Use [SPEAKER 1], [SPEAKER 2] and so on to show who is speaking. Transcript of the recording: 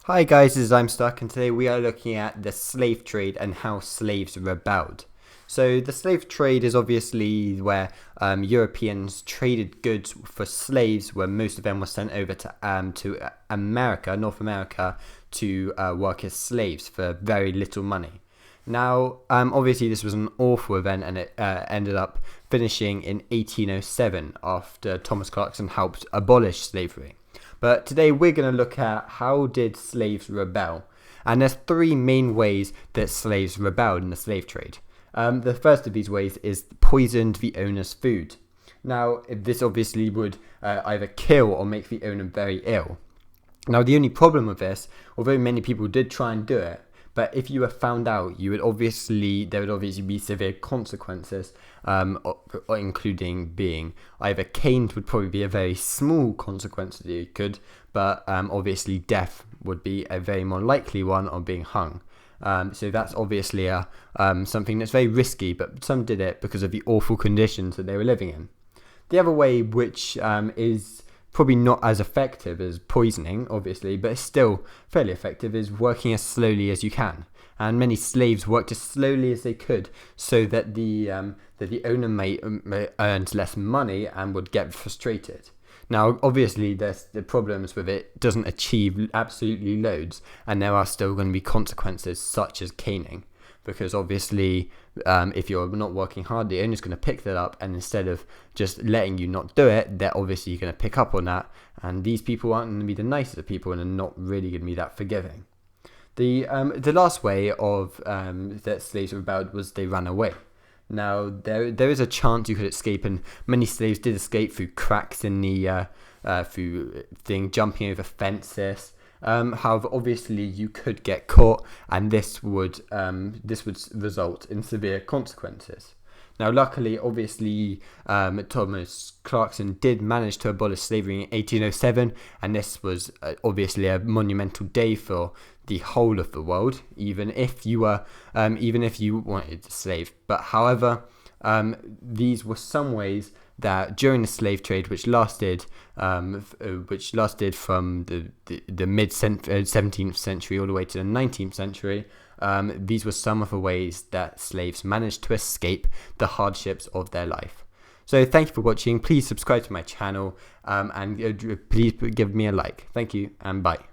[SPEAKER 1] Hi guys, this is I'm Stuck, and today we are looking at the slave trade and how slaves rebelled. So the slave trade is obviously where Europeans traded goods for slaves, where most of them were sent over to America, North America, to work as slaves for very little money. Now, obviously, this was an awful event, and it ended up finishing in 1807 after Thomas Clarkson helped abolish slavery. But today we're going to look at how did slaves rebel. And there's three main ways that slaves rebelled in the slave trade. The first of these ways is poisoned the owner's food. Now, this obviously would either kill or make the owner very ill. Now, the only problem with this, although many people did try and do it, but if you were found out, there would obviously be severe consequences, including being either caned would probably be a very small consequence that you could, but obviously death would be a very more likely one, or being hung. So that's obviously something that's very risky, but some did it because of the awful conditions that they were living in. The other way, which is probably not as effective as poisoning, obviously, but it's still fairly effective, is working as slowly as you can. And many slaves worked as slowly as they could, so that the owner may earned less money and would get frustrated. Now, obviously, there's the problems with it doesn't achieve absolutely loads, and there are still going to be consequences such as caning. Because obviously, if you're not working hard, the owner's going to pick that up, and instead of just letting you not do it, they're obviously going to pick up on that. And these people aren't going to be the nicest of people, and are not really going to be that forgiving. The last way of that slaves rebelled was they ran away. Now there is a chance you could escape, and many slaves did escape through cracks in the jumping over fences. However, obviously you could get caught, and this would result in severe consequences. Now, luckily, obviously, Thomas Clarkson did manage to abolish slavery in 1807, and this was obviously a monumental day for the whole of the world, even if you wanted to slave. But however, these were some ways that during the slave trade, which lasted from the mid 17th century all the way to the 19th century, these were some of the ways that slaves managed to escape the hardships of their life. So thank you for watching. Please subscribe to my channel, and please give me a like. Thank you, and bye.